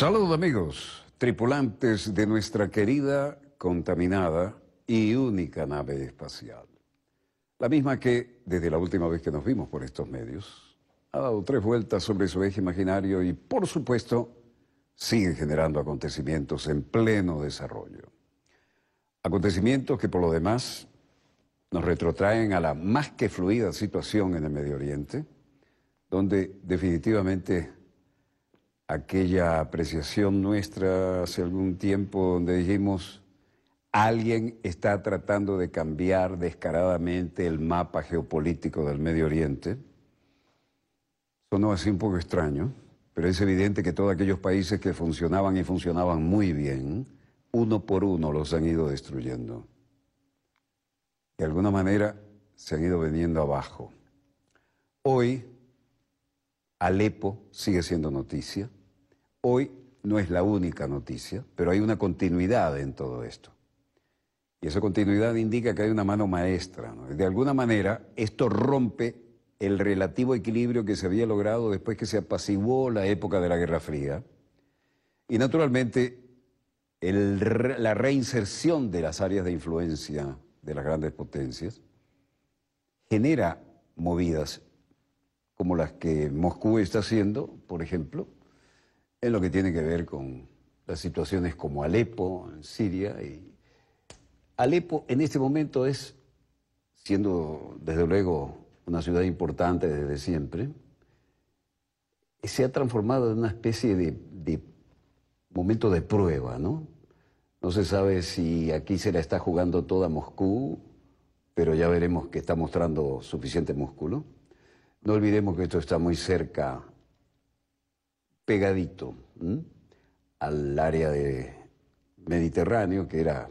Saludos amigos, tripulantes de nuestra querida, contaminada y única nave espacial. La misma que, desde la última vez que nos vimos por estos medios, ha dado 3 vueltas sobre su eje imaginario y, por supuesto, sigue generando acontecimientos en pleno desarrollo. Acontecimientos que, por lo demás, nos retrotraen a la más que fluida situación en el Medio Oriente, donde definitivamente aquella apreciación nuestra hace algún tiempo donde dijimos alguien está tratando de cambiar descaradamente el mapa geopolítico del Medio Oriente. Sonó así un poco extraño, pero es evidente que todos aquellos países que funcionaban y funcionaban muy bien, uno por uno los han ido destruyendo. De alguna manera se han ido veniendo abajo. Hoy Alepo sigue siendo noticia. Hoy no es la única noticia, pero hay una continuidad en todo esto. Y esa continuidad indica que hay una mano maestra, ¿no? De alguna manera, esto rompe el relativo equilibrio que se había logrado después que se apaciguó la época de la Guerra Fría. Y naturalmente, la reinserción de las áreas de influencia de las grandes potencias genera movidas como las que Moscú está haciendo, por ejemplo, en lo que tiene que ver con las situaciones como Alepo, en Siria. Y Alepo en este momento es, siendo desde luego una ciudad importante desde siempre, se ha transformado en una especie de momento de prueba, ¿no? No se sabe si aquí se la está jugando toda Moscú, pero ya veremos que está mostrando suficiente músculo. No olvidemos que esto está muy cerca, pegadito al área de Mediterráneo, que era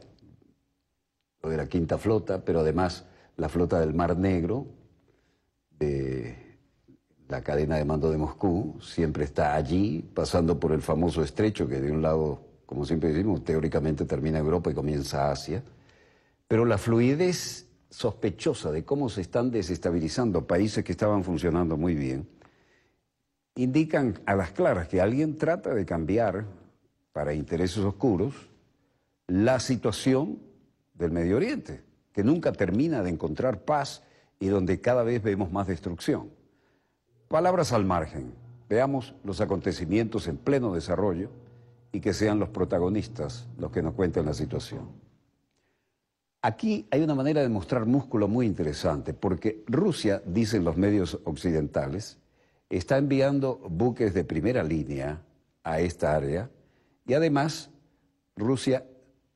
lo de la Quinta Flota, pero además la flota del Mar Negro, de la cadena de mando de Moscú, siempre está allí, pasando por el famoso estrecho, que de un lado, como siempre decimos, teóricamente termina Europa y comienza Asia, pero la fluidez sospechosa de cómo se están desestabilizando países que estaban funcionando muy bien, indican a las claras que alguien trata de cambiar, para intereses oscuros, la situación del Medio Oriente, que nunca termina de encontrar paz y donde cada vez vemos más destrucción. Palabras al margen, veamos los acontecimientos en pleno desarrollo y que sean los protagonistas los que nos cuenten la situación. Aquí hay una manera de mostrar músculo muy interesante, porque Rusia, dicen los medios occidentales, está enviando buques de primera línea a esta área y además Rusia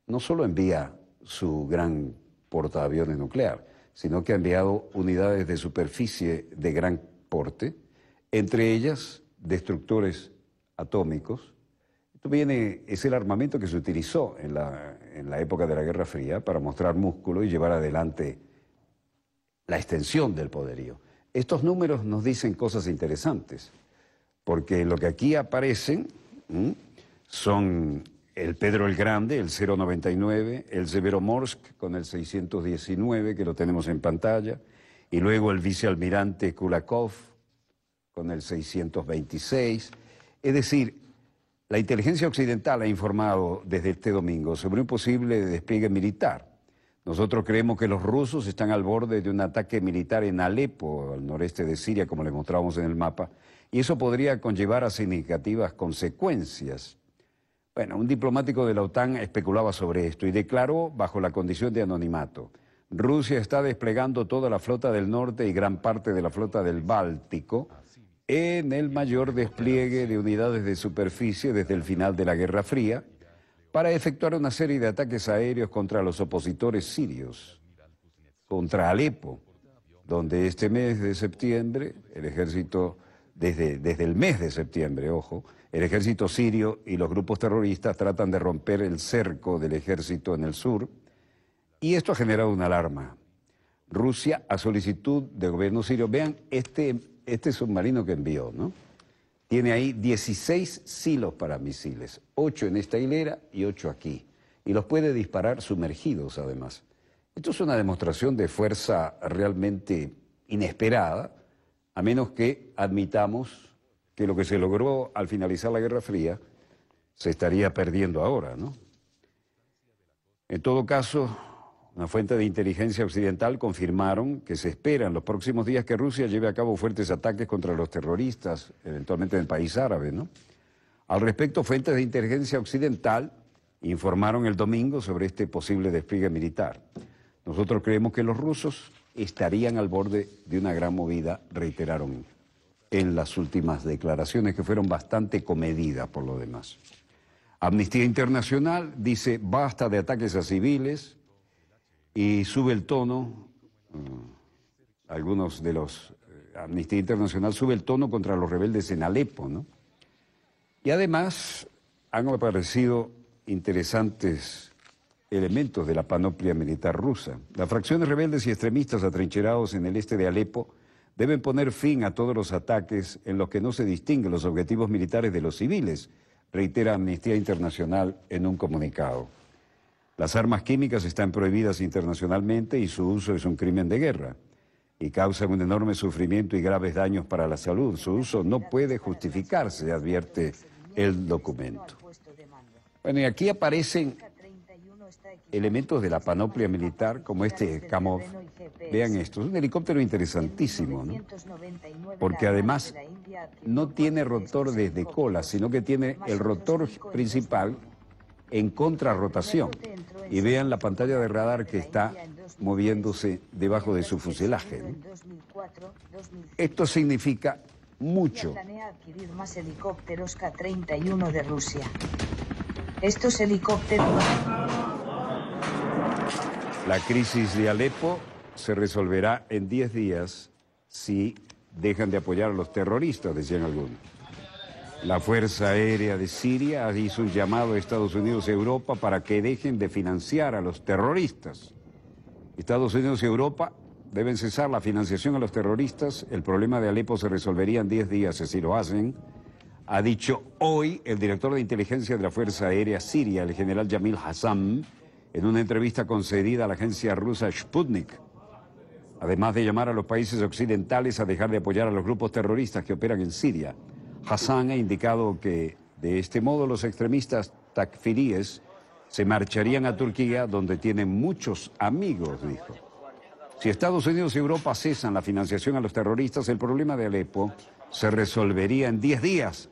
no solo envía su gran portaaviones nuclear, sino que ha enviado unidades de superficie de gran porte, entre ellas destructores atómicos. Esto es el armamento que se utilizó en la época de la Guerra Fría para mostrar músculo y llevar adelante la extensión del poderío. Estos números nos dicen cosas interesantes, porque lo que aquí aparecen son el Pedro el Grande, el 099, el Severomorsk con el 619, que lo tenemos en pantalla, y luego el vicealmirante Kulakov con el 626. Es decir, la inteligencia occidental ha informado desde este domingo sobre un posible despliegue militar. Nosotros creemos que los rusos están al borde de un ataque militar en Alepo, al noreste de Siria, como les mostrábamos en el mapa, y eso podría conllevar a significativas consecuencias. Bueno, un diplomático de la OTAN especulaba sobre esto y declaró bajo la condición de anonimato: Rusia está desplegando toda la flota del norte y gran parte de la flota del Báltico en el mayor despliegue de unidades de superficie desde el final de la Guerra Fría, para efectuar una serie de ataques aéreos contra los opositores sirios, contra Alepo, donde este mes de septiembre, el ejército, desde el mes de septiembre, ojo, el ejército sirio y los grupos terroristas tratan de romper el cerco del ejército en el sur, y esto ha generado una alarma. Rusia, a solicitud del gobierno sirio, vean este submarino que envió, ¿no? Tiene ahí 16 silos para misiles, 8 en esta hilera y 8 aquí. Y los puede disparar sumergidos, además. Esto es una demostración de fuerza realmente inesperada, a menos que admitamos que lo que se logró al finalizar la Guerra Fría se estaría perdiendo ahora, ¿no? En todo caso, una fuente de inteligencia occidental confirmaron que se espera en los próximos días que Rusia lleve a cabo fuertes ataques contra los terroristas, eventualmente en el país árabe, ¿no? Al respecto, fuentes de inteligencia occidental informaron el domingo sobre este posible despliegue militar. Nosotros creemos que los rusos estarían al borde de una gran movida, reiteraron en las últimas declaraciones, que fueron bastante comedidas por lo demás. Amnistía Internacional dice basta de ataques a civiles y sube el tono, algunos de los Amnistía Internacional sube el tono contra los rebeldes en Alepo, ¿no? Y además han aparecido interesantes elementos de la panoplia militar rusa. Las fracciones rebeldes y extremistas atrincherados en el este de Alepo deben poner fin a todos los ataques en los que no se distinguen los objetivos militares de los civiles, reitera Amnistía Internacional en un comunicado. Las armas químicas están prohibidas internacionalmente y su uso es un crimen de guerra y causan un enorme sufrimiento y graves daños para la salud. Su uso no puede justificarse, advierte el documento. Bueno, y aquí aparecen elementos de la panoplia militar como este Kamov. Vean esto, es un helicóptero interesantísimo, ¿no? Porque además no tiene rotor desde cola, sino que tiene el rotor principal en contrarrotación. Y vean la pantalla de radar que está moviéndose debajo de su fuselaje, ¿no? Esto significa mucho. Planea adquirir más helicópteros K-31 de Rusia. Estos helicópteros... La crisis de Alepo se resolverá en 10 días si dejan de apoyar a los terroristas, decían algunos. La Fuerza Aérea de Siria hizo un llamado a Estados Unidos y Europa para que dejen de financiar a los terroristas. Estados Unidos y Europa deben cesar la financiación a los terroristas. El problema de Alepo se resolvería en 10 días si lo hacen, ha dicho hoy el director de inteligencia de la Fuerza Aérea Siria, el general Jamil Hassam, en una entrevista concedida a la agencia rusa Sputnik. Además de llamar a los países occidentales a dejar de apoyar a los grupos terroristas que operan en Siria, Hassan ha indicado que de este modo los extremistas takfiríes se marcharían a Turquía, donde tienen muchos amigos, dijo. Si Estados Unidos y Europa cesan la financiación a los terroristas, el problema de Alepo se resolvería en 10 días.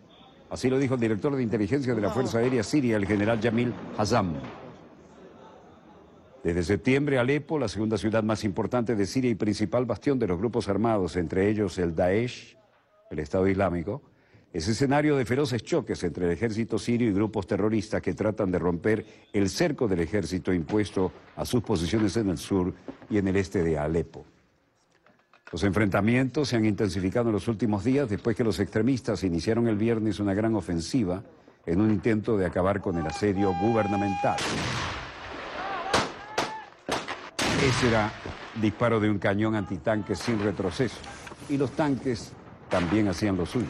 Así lo dijo el director de inteligencia de la Fuerza Aérea Siria, el general Jamil Hassam. Desde septiembre, Alepo, la segunda ciudad más importante de Siria y principal bastión de los grupos armados, entre ellos el Daesh, el Estado Islámico, es escenario de feroces choques entre el ejército sirio y grupos terroristas que tratan de romper el cerco del ejército impuesto a sus posiciones en el sur y en el este de Alepo. Los enfrentamientos se han intensificado en los últimos días después que los extremistas iniciaron el viernes una gran ofensiva en un intento de acabar con el asedio gubernamental. Ese era disparo de un cañón antitanque sin retroceso, y los tanques también hacían lo suyo.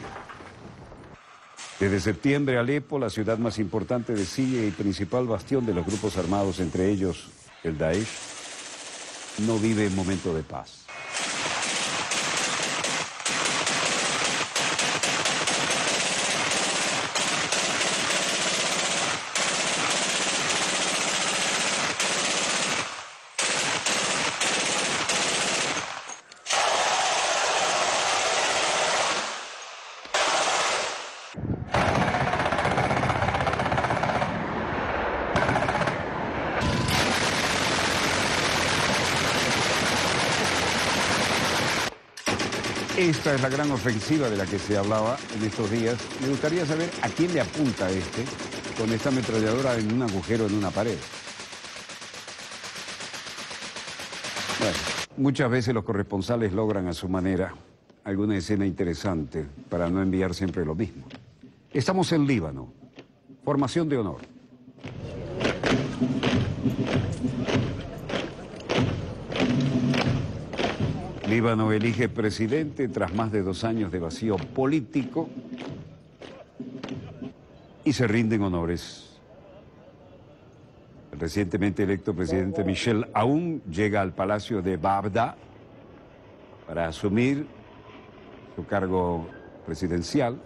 Desde septiembre, Alepo, la ciudad más importante de Siria y principal bastión de los grupos armados, entre ellos el Daesh, no vive un momento de paz. Esta es la gran ofensiva de la que se hablaba en estos días. Me gustaría saber a quién le apunta con esta ametralladora en un agujero en una pared. Bueno, muchas veces los corresponsales logran a su manera alguna escena interesante para no enviar siempre lo mismo. Estamos en Líbano. Formación de honor. Líbano elige presidente tras más de 2 años de vacío político y se rinden honores. El recientemente electo presidente Michel Aoun llega al Palacio de Bagdad para asumir su cargo presidencial.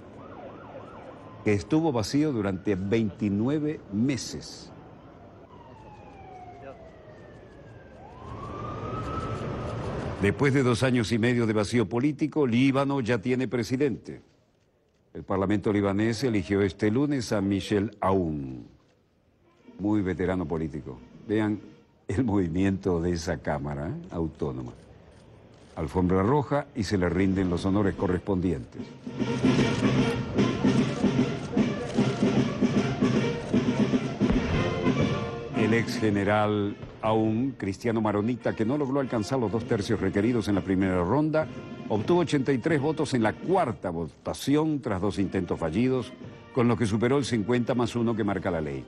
que estuvo vacío durante 29 meses. Después de 2 años y medio de vacío político, Líbano ya tiene presidente. El Parlamento libanés eligió este lunes a Michel Aoun, muy veterano político. Vean el movimiento de esa Cámara autónoma. Alfombra roja y se le rinden los honores correspondientes. El ex general Aoun, cristiano maronita, que no logró alcanzar los 2/3 requeridos en la primera ronda, obtuvo 83 votos en la cuarta votación tras 2 intentos fallidos, con lo que superó el 50+1 que marca la ley.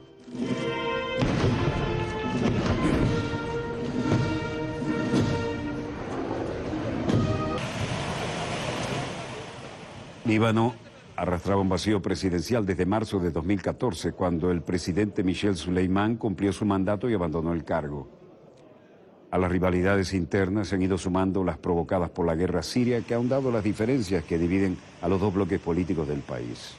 Líbano arrastraba un vacío presidencial desde marzo de 2014, cuando el presidente Michel Suleiman cumplió su mandato y abandonó el cargo. A las rivalidades internas se han ido sumando las provocadas por la guerra siria, que ha ahondado las diferencias que dividen a los 2 bloques políticos del país.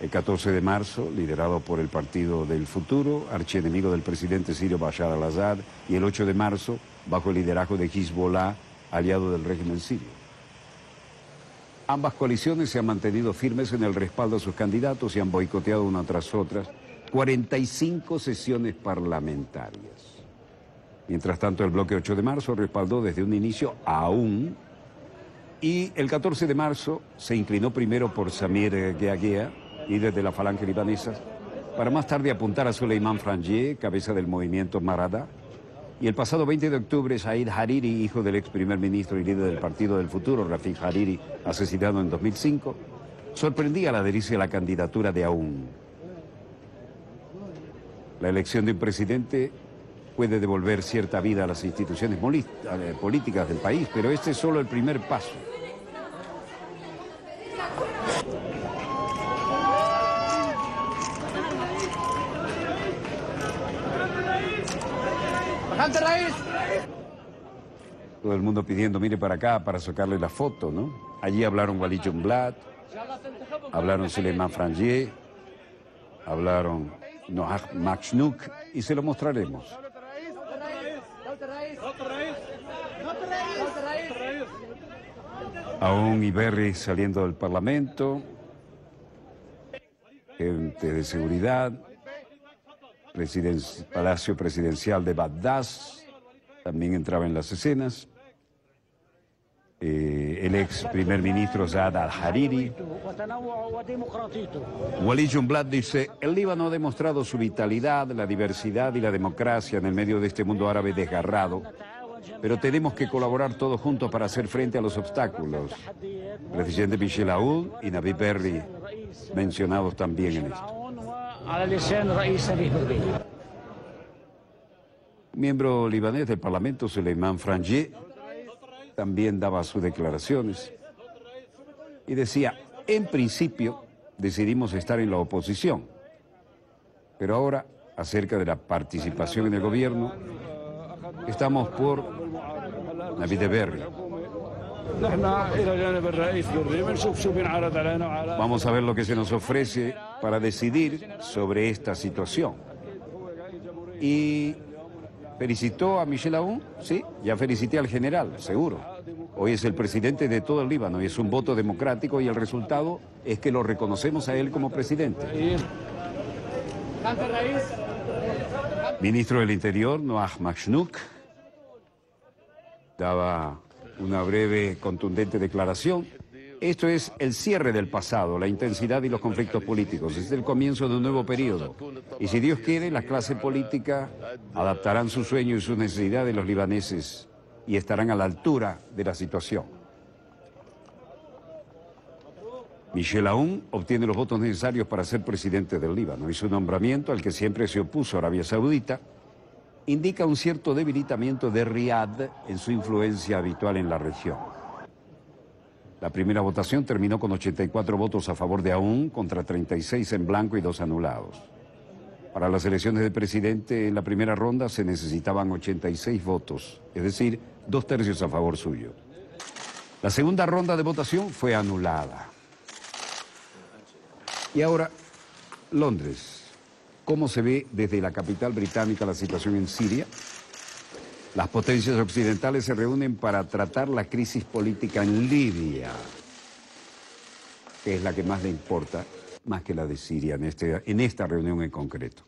El 14 de marzo, liderado por el Partido del Futuro, archienemigo del presidente sirio Bashar al-Assad, y el 8 de marzo, bajo el liderazgo de Hezbollah, aliado del régimen sirio. Ambas coaliciones se han mantenido firmes en el respaldo a sus candidatos y han boicoteado una tras otra 45 sesiones parlamentarias. Mientras tanto, el bloque 8 de marzo respaldó desde un inicio a Aoun, y el 14 de marzo se inclinó primero por Samir Geagea, líder de la falange libanesa, para más tarde apuntar a Souleymane Frangieh, cabeza del movimiento Marada. Y el pasado 20 de octubre, Said Hariri, hijo del ex primer ministro y líder del Partido del Futuro, Rafik Hariri, asesinado en 2005, sorprendía al adherirse a la candidatura de Aoun. La elección de un presidente puede devolver cierta vida a las instituciones políticas del país, pero este es solo el primer paso. Todo el mundo pidiendo, mire para acá, para sacarle la foto, ¿no? Allí hablaron Walid Jumblat, hablaron Souleymane Frangieh, hablaron Noah Makhnouk, y se lo mostraremos. Aoun y Berri saliendo del Parlamento, gente de seguridad, Palacio Presidencial de Bagdad también entraba en las escenas. El ex primer ministro Saad al-Hariri. Walid Jumblat dice: el Líbano ha demostrado su vitalidad, la diversidad y la democracia en el medio de este mundo árabe desgarrado, pero tenemos que colaborar todos juntos para hacer frente a los obstáculos. El presidente Michel Aoun y Nabi Berri mencionados también en esto. Miembro libanés del Parlamento, Souleymane Frangieh, también daba sus declaraciones y decía: en principio decidimos estar en la oposición, pero ahora, acerca de la participación en el gobierno, estamos por Nabi Berri. Vamos a ver lo que se nos ofrece para decidir sobre esta situación. Y felicitó a Michel Aoun, sí, ya felicité al general, seguro. Hoy es el presidente de todo el Líbano y es un voto democrático, y el resultado es que lo reconocemos a él como presidente. Ministro del Interior, Noah Makhnouk, daba una breve, contundente declaración. Esto es el cierre del pasado, la intensidad y los conflictos políticos. Es el comienzo de un nuevo periodo. Y si Dios quiere, la clase política adaptarán sus sueños y sus necesidades de los libaneses y estarán a la altura de la situación. Michel Aoun obtiene los votos necesarios para ser presidente del Líbano, y su nombramiento, al que siempre se opuso Arabia Saudita, indica un cierto debilitamiento de Riad en su influencia habitual en la región. La primera votación terminó con 84 votos a favor de Aoun contra 36 en blanco y 2 anulados. Para las elecciones de presidente en la primera ronda se necesitaban 86 votos, es decir, 2/3 a favor suyo. La segunda ronda de votación fue anulada. Y ahora, Londres. ¿Cómo se ve desde la capital británica la situación en Siria? Las potencias occidentales se reúnen para tratar la crisis política en Libia, que es la que más le importa, más que la de Siria en esta reunión en concreto.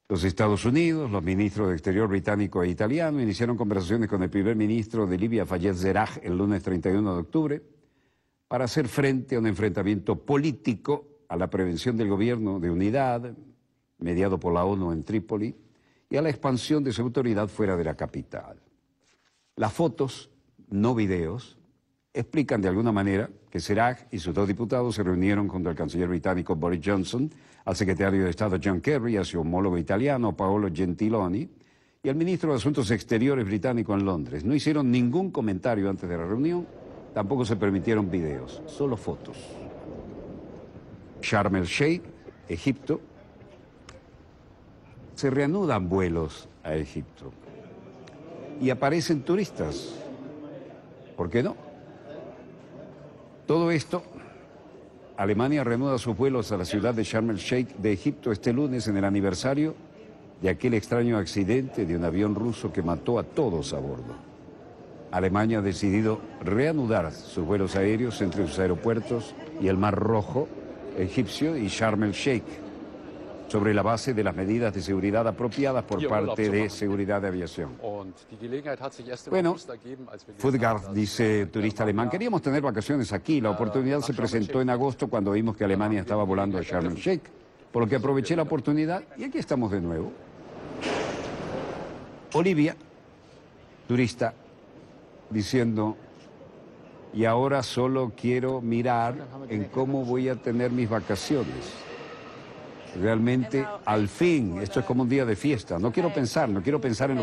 Los Estados Unidos, los ministros de Exterior británico e italiano iniciaron conversaciones con el primer ministro de Libia, Fayez Sarraj, el lunes 31 de octubre, para hacer frente a un enfrentamiento político a la prevención del gobierno de unidad, mediado por la ONU en Trípoli, y a la expansión de su autoridad fuera de la capital. Las fotos, no videos, explican de alguna manera que Sarraj y sus dos diputados se reunieron junto al canciller británico Boris Johnson, al secretario de Estado John Kerry, a su homólogo italiano Paolo Gentiloni y al ministro de Asuntos Exteriores británico en Londres. No hicieron ningún comentario antes de la reunión, tampoco se permitieron videos, solo fotos. Sharm el Sheikh, Egipto. Se reanudan vuelos a Egipto y aparecen turistas. ¿Por qué no? Todo esto, Alemania reanuda sus vuelos a la ciudad de Sharm el Sheikh de Egipto este lunes en el aniversario de aquel extraño accidente de un avión ruso que mató a todos a bordo. Alemania ha decidido reanudar sus vuelos aéreos entre sus aeropuertos y el Mar Rojo egipcio y Sharm el Sheikh, sobre la base de las medidas de seguridad apropiadas por parte de Seguridad de Aviación. Bueno, Fudgard dice, turista alemán, queríamos tener vacaciones aquí. La oportunidad se presentó en agosto cuando vimos que Alemania estaba volando a Sharm el Sheikh, por lo que aproveché la oportunidad y aquí estamos de nuevo. Olivia, turista, diciendo, y ahora solo quiero mirar en cómo voy a tener mis vacaciones. Realmente, al fin, esto es como un día de fiesta. No quiero pensar en lo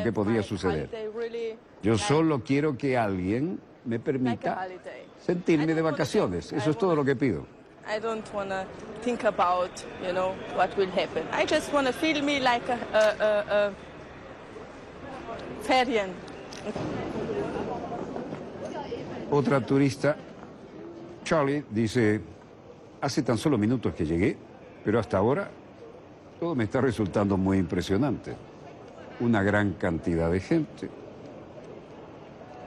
que podría suceder. Yo solo quiero que alguien me permita sentirme de vacaciones. Eso es todo lo que pido. I don't want to think about, what will happen. I just want to feel me like a Ferien. Otra turista, Charlie, dice, hace tan solo minutos que llegué, pero hasta ahora todo me está resultando muy impresionante. Una gran cantidad de gente.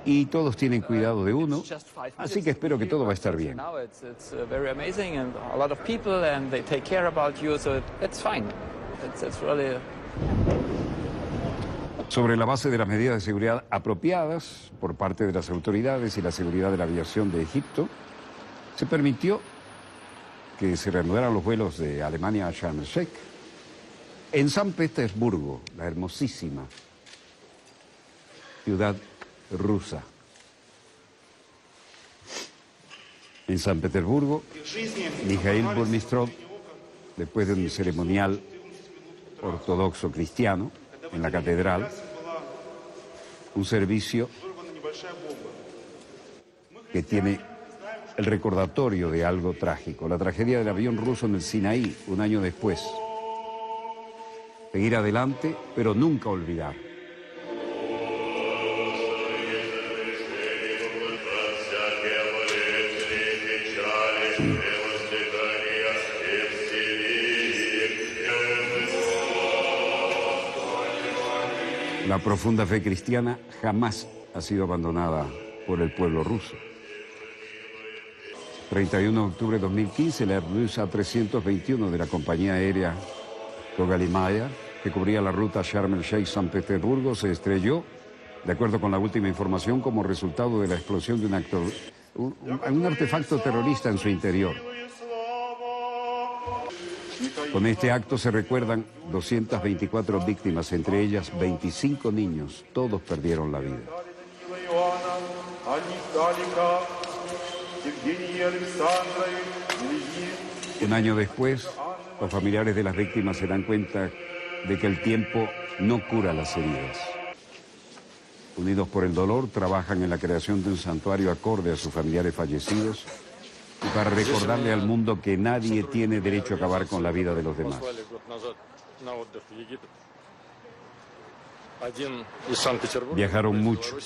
Y todos tienen cuidado de uno, así que espero que todo va a estar bien. Sobre la base de las medidas de seguridad apropiadas por parte de las autoridades y la seguridad de la aviación de Egipto, se permitió que se reanudaran los vuelos de Alemania a Sharm el Sheikh. En San Petersburgo, la hermosísima ciudad rusa. En San Petersburgo, Mikhail Burmistrov, después de un ceremonial ortodoxo cristiano en la catedral, un servicio que tiene el recordatorio de algo trágico, la tragedia del avión ruso en el Sinaí, un año después. Seguir adelante, pero nunca olvidar. La profunda fe cristiana jamás ha sido abandonada por el pueblo ruso. 31 de octubre de 2015, la Airbus A321 de la compañía aérea Kogalimaya, que cubría la ruta Sharm el Sheikh-San Petersburgo, se estrelló, de acuerdo con la última información, como resultado de la explosión de un artefacto terrorista en su interior. Con este acto se recuerdan 224 víctimas, entre ellas 25 niños. Todos perdieron la vida. Un año después, los familiares de las víctimas se dan cuenta de que el tiempo no cura las heridas. Unidos por el dolor, trabajan en la creación de un santuario acorde a sus familiares fallecidos y para recordarle al mundo que nadie tiene derecho a acabar con la vida de los demás. Viajaron mucho.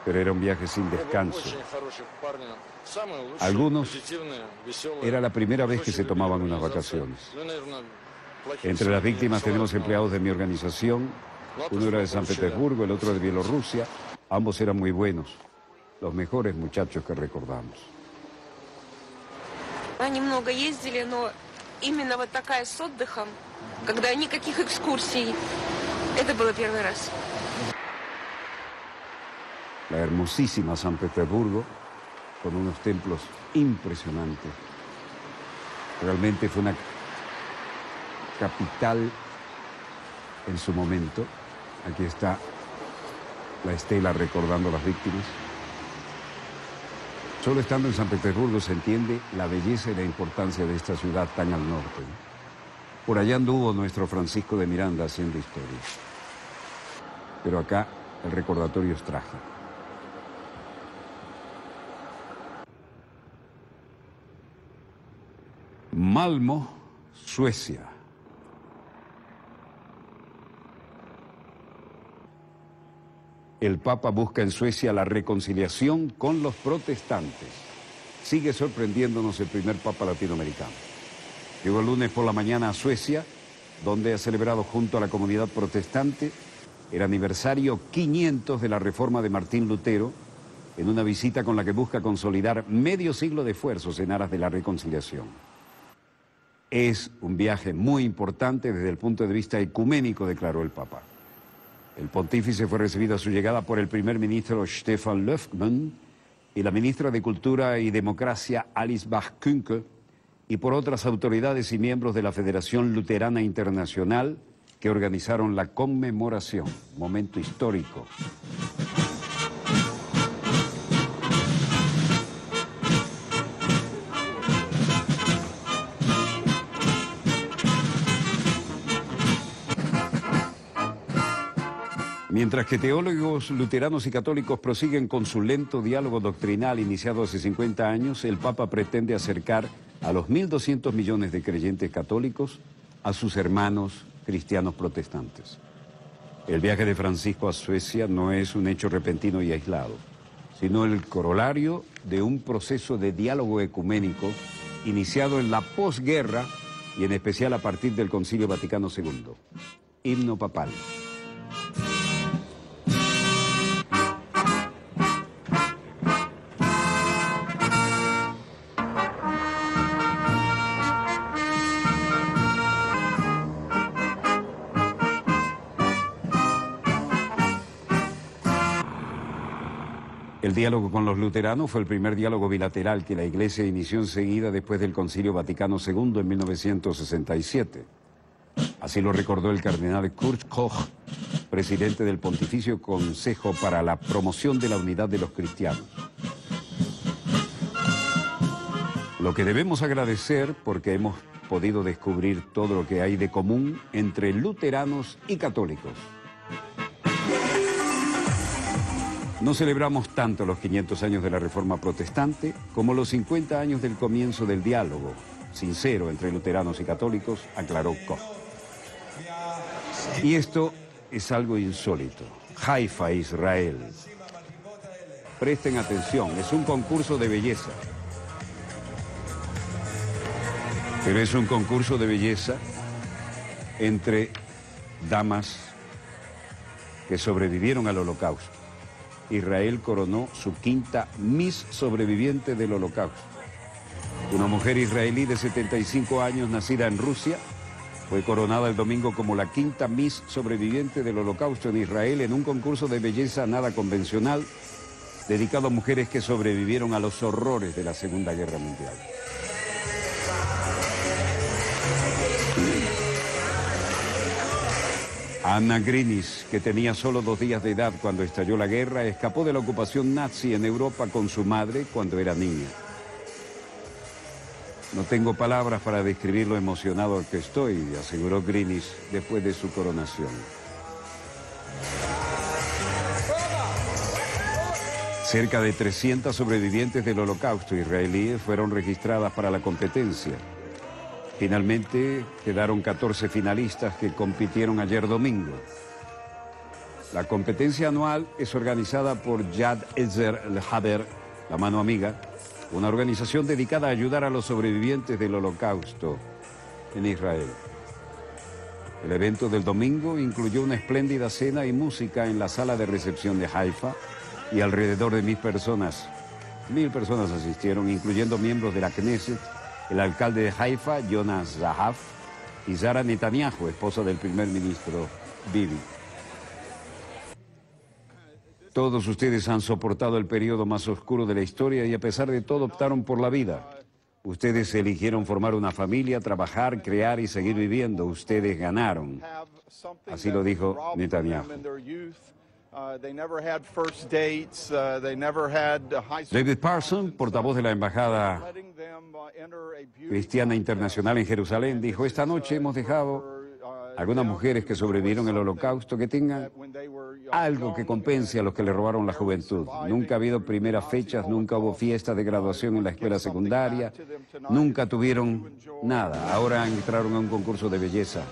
pero era un viaje sin descanso. Algunos era la primera vez que se tomaban unas vacaciones. Entre las víctimas tenemos empleados de mi organización. Uno era de San Petersburgo, el otro de Bielorrusia. Ambos eran muy buenos, los mejores muchachos que recordamos. Они много ездили, но именно вот такая с отдыхом, когда никаких экскурсий, это было первый раз. La hermosísima San Petersburgo, con unos templos impresionantes. Realmente fue una capital en su momento. Aquí está la estela recordando a las víctimas. Solo estando en San Petersburgo se entiende la belleza y la importancia de esta ciudad tan al norte. Por allá anduvo nuestro Francisco de Miranda haciendo historia. Pero acá el recordatorio es trágico. Malmö, Suecia. El Papa busca en Suecia la reconciliación con los protestantes. Sigue sorprendiéndonos el primer Papa latinoamericano. Llegó el lunes por la mañana a Suecia, donde ha celebrado junto a la comunidad protestante el aniversario 500 de la reforma de Martín Lutero, en una visita con la que busca consolidar medio siglo de esfuerzos en aras de la reconciliación. Es un viaje muy importante desde el punto de vista ecuménico, declaró el Papa. El pontífice fue recibido a su llegada por el primer ministro Stefan Löfven y la ministra de Cultura y Democracia Alice Bah Kuhnke y por otras autoridades y miembros de la Federación Luterana Internacional que organizaron la conmemoración, momento histórico. Mientras que teólogos luteranos y católicos prosiguen con su lento diálogo doctrinal iniciado hace 50 años, el Papa pretende acercar a los 1.200 millones de creyentes católicos a sus hermanos cristianos protestantes. El viaje de Francisco a Suecia no es un hecho repentino y aislado, sino el corolario de un proceso de diálogo ecuménico iniciado en la posguerra y en especial a partir del Concilio Vaticano II. Himno papal. El diálogo con los luteranos fue el primer diálogo bilateral que la Iglesia inició enseguida después del Concilio Vaticano II en 1967. Así lo recordó el cardenal Kurt Koch, presidente del Pontificio Consejo para la Promoción de la Unidad de los Cristianos. Lo que debemos agradecer porque hemos podido descubrir todo lo que hay de común entre luteranos y católicos. No celebramos tanto los 500 años de la Reforma Protestante como los 50 años del comienzo del diálogo sincero entre luteranos y católicos, aclaró Koch. Y esto es algo insólito. Haifa, Israel. Presten atención, es un concurso de belleza. Pero es un concurso de belleza entre damas que sobrevivieron al Holocausto. Israel coronó su quinta Miss sobreviviente del Holocausto. Una mujer israelí de 75 años, nacida en Rusia, fue coronada el domingo como la quinta Miss sobreviviente del Holocausto en Israel en un concurso de belleza nada convencional dedicado a mujeres que sobrevivieron a los horrores de la Segunda Guerra Mundial. Anna Grinis, que tenía solo 2 días de edad cuando estalló la guerra, escapó de la ocupación nazi en Europa con su madre cuando era niña. No tengo palabras para describir lo emocionado que estoy, aseguró Grinis después de su coronación. Cerca de 300 sobrevivientes del Holocausto israelíes fueron registradas para la competencia. Finalmente quedaron 14 finalistas que compitieron ayer domingo. La competencia anual es organizada por Yad Ezer el-Hader, la mano amiga, una organización dedicada a ayudar a los sobrevivientes del Holocausto en Israel. El evento del domingo incluyó una espléndida cena y música en la sala de recepción de Haifa y alrededor de 1.000 personas. 1.000 personas asistieron, incluyendo miembros de la Knesset, el alcalde de Haifa, Jonas Zahav, y Sara Netanyahu, esposa del primer ministro Bibi. Todos ustedes han soportado el periodo más oscuro de la historia y a pesar de todo optaron por la vida. Ustedes eligieron formar una familia, trabajar, crear y seguir viviendo. Ustedes ganaron. Así lo dijo Netanyahu. David Parsons, portavoz de la Embajada Cristiana Internacional en Jerusalén, dijo: esta noche hemos dejado a algunas mujeres que sobrevivieron al Holocausto que tengan algo que compense a los que le robaron la juventud. Nunca ha habido primeras fechas, nunca hubo fiesta de graduación en la escuela secundaria, nunca tuvieron nada. Ahora entraron a un concurso de belleza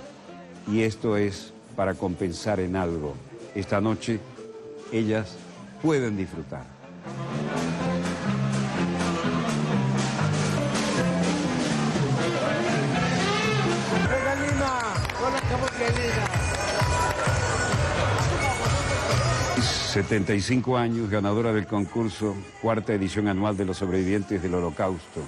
y esto es para compensar en algo. Esta noche ellas pueden disfrutar. ...75 años, ganadora del concurso, cuarta edición anual de los sobrevivientes del Holocausto.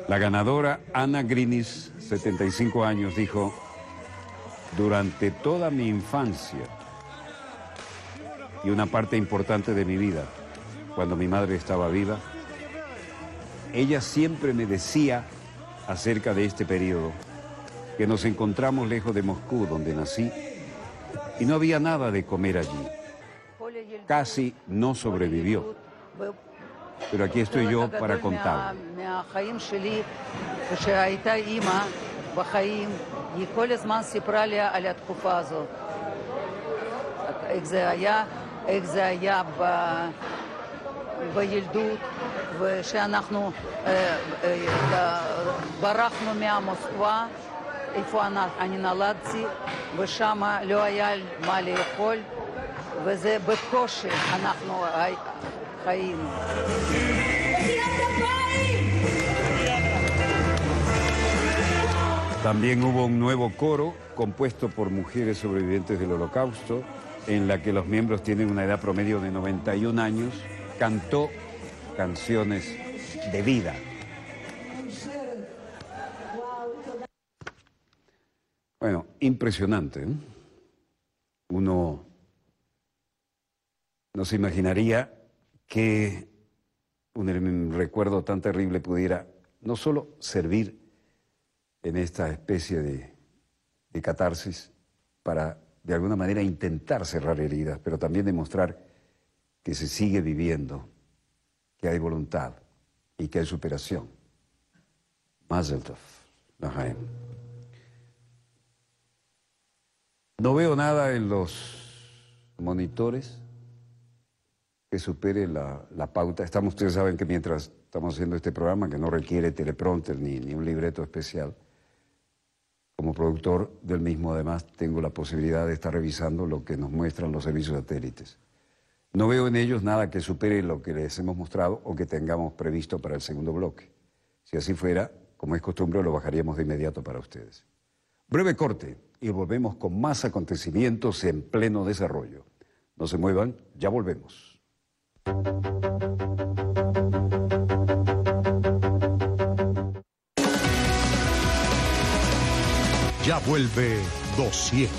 La ganadora, Ana Grinis, 75 años, dijo: durante toda mi infancia y una parte importante de mi vida, cuando mi madre estaba viva, ella siempre me decía acerca de este periodo, que nos encontramos lejos de Moscú, donde nací, y no había nada de comer allí. Casi no sobrevivió. Pero aquí estoy yo para contar. בילדות, ושאנחנו ברחנו מהמוסקבה, איפה אני נולדתי, ושם לא היה מה לאכול, וזה בקושי אנחנו חיינו. También hubo un nuevo coro compuesto por mujeres sobrevivientes del Holocausto, en la que los miembros tienen una edad promedio de 91 años, cantó canciones de vida. Bueno, impresionante, ¿eh? Uno no se imaginaría que un recuerdo tan terrible pudiera no solo servir en esta especie de catarsis para de alguna manera intentar cerrar heridas, pero también demostrar que se sigue viviendo, que hay voluntad y que hay superación. Mazel tov, Lahaim. No veo nada en los monitores que supere la pauta. Ustedes saben que mientras estamos haciendo este programa, que no requiere teleprompter ni un libreto especial, como productor del mismo, además, tengo la posibilidad de estar revisando lo que nos muestran los servicios satélites. No veo en ellos nada que supere lo que les hemos mostrado o que tengamos previsto para el segundo bloque. Si así fuera, como es costumbre, lo bajaríamos de inmediato para ustedes. Breve corte y volvemos con más acontecimientos en pleno desarrollo. No se muevan, ya volvemos. Ya vuelve Dossier.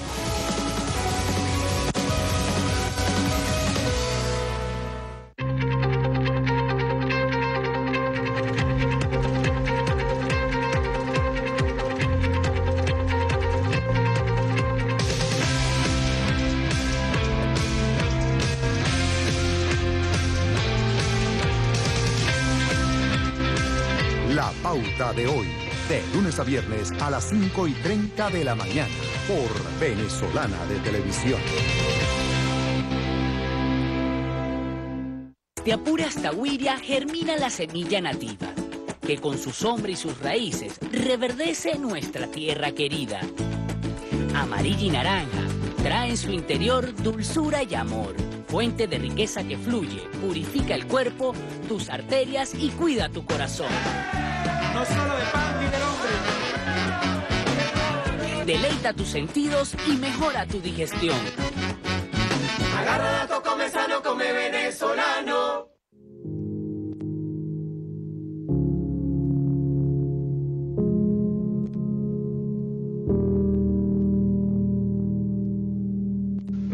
La pauta de hoy, de lunes a viernes a las 5:30 de la mañana, por Venezolana de Televisión. De Apuras Tahuiria germina la semilla nativa. que con su sombra y sus raíces reverdece nuestra tierra querida. Amarilla y naranja trae en su interior dulzura y amor, fuente de riqueza que fluye, purifica el cuerpo, tus arterias y cuida tu corazón. No solo de pan ni del hombre. Deleita tus sentidos y mejora tu digestión. Agarra dato, come sano, come venezolano.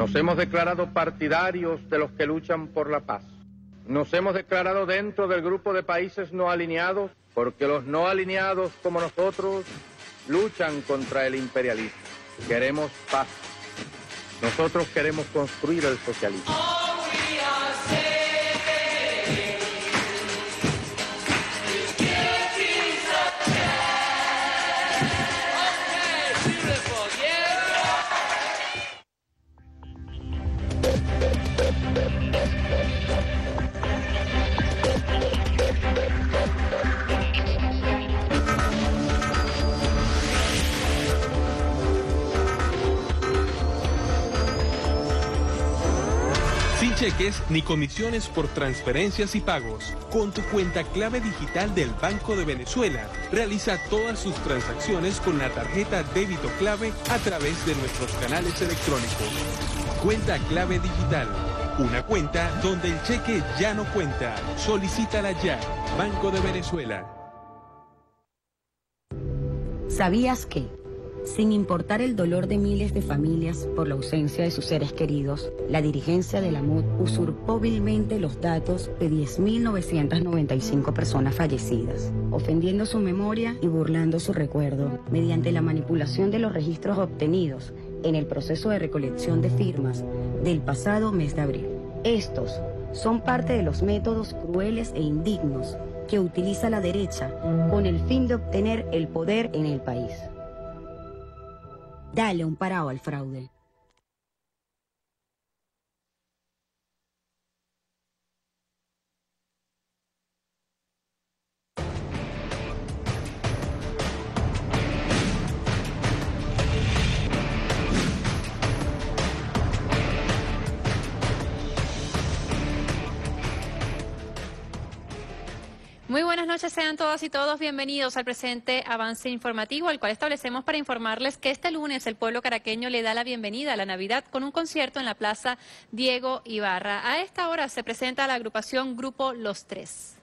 Nos hemos declarado partidarios de los que luchan por la paz. Nos hemos declarado dentro del grupo de países no alineados porque los no alineados como nosotros luchan contra el imperialismo. Queremos paz. Nosotros queremos construir el socialismo. Sin cheques ni comisiones por transferencias y pagos. Con tu cuenta clave digital del Banco de Venezuela, realiza todas sus transacciones con la tarjeta débito clave a través de nuestros canales electrónicos. Cuenta clave digital. Una cuenta donde el cheque ya no cuenta. Solicítala ya. Banco de Venezuela. ¿Sabías que, sin importar el dolor de miles de familias por la ausencia de sus seres queridos, la dirigencia de la MUD usurpó vilmente los datos de 10.995 personas fallecidas, ofendiendo su memoria y burlando su recuerdo, mediante la manipulación de los registros obtenidos en el proceso de recolección de firmas del pasado mes de abril? Estos son parte de los métodos crueles e indignos que utiliza la derecha con el fin de obtener el poder en el país. Dale un parado al fraude. Muy buenas noches, sean todas y todos bienvenidos al presente avance informativo, al cual establecemos para informarles que este lunes el pueblo caraqueño le da la bienvenida a la Navidad con un concierto en la Plaza Diego Ibarra. A esta hora se presenta la agrupación Grupo Los Tres.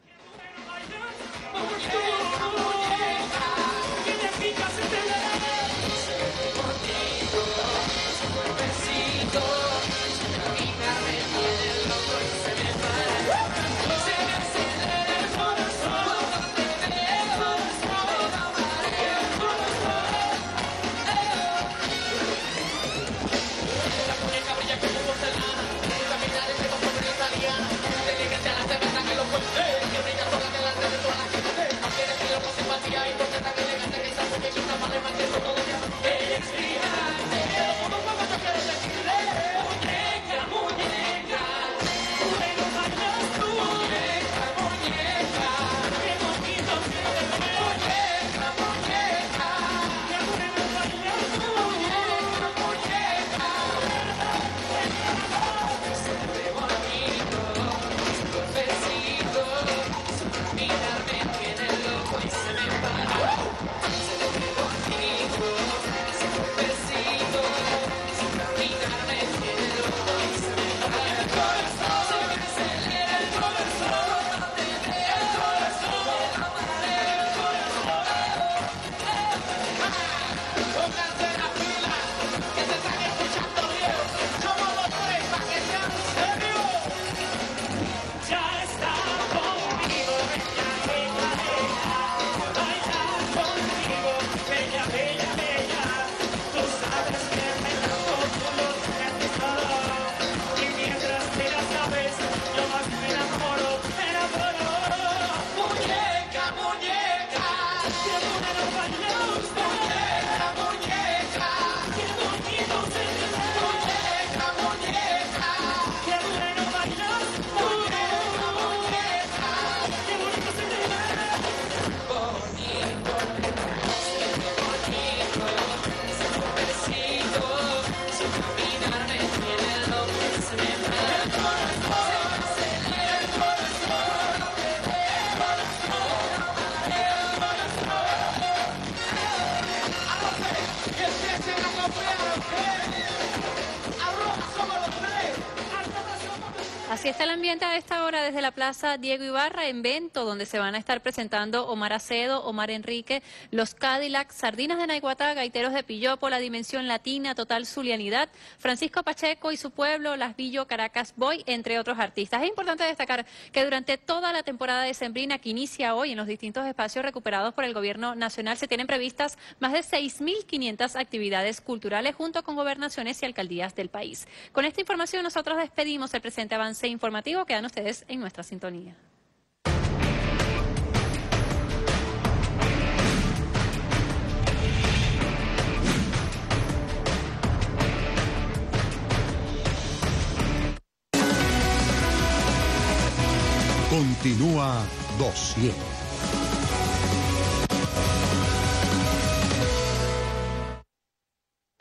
Así está el ambiente a esta hora desde la Plaza Diego Ibarra, evento donde se van a estar presentando Omar Acedo, Omar Enrique, los Cadillac, Sardinas de Naiguatá, Gaiteros de Pillopo, La Dimensión Latina, Total Zulianidad, Francisco Pacheco y su pueblo, Las Villo, Caracas Boy, entre otros artistas. Es importante destacar que durante toda la temporada decembrina que inicia hoy en los distintos espacios recuperados por el Gobierno Nacional se tienen previstas más de 6.500 actividades culturales junto con gobernaciones y alcaldías del país. Con esta información nosotros despedimos el presente avance informativo. Quedan ustedes en nuestra sintonía. Continúa Dossier.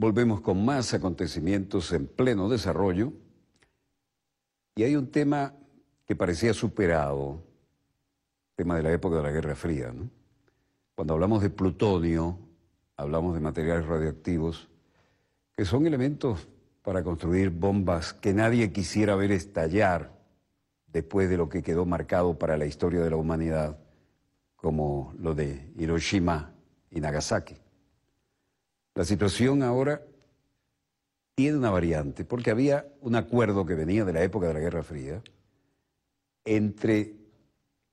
Volvemos con más acontecimientos en pleno desarrollo. Y hay un tema que parecía superado, tema de la época de la Guerra Fría, ¿no? Cuando hablamos de plutonio, hablamos de materiales radioactivos, que son elementos para construir bombas que nadie quisiera ver estallar después de lo que quedó marcado para la historia de la humanidad, como lo de Hiroshima y Nagasaki. La situación ahora tiene una variante, porque había un acuerdo que venía de la época de la Guerra Fría entre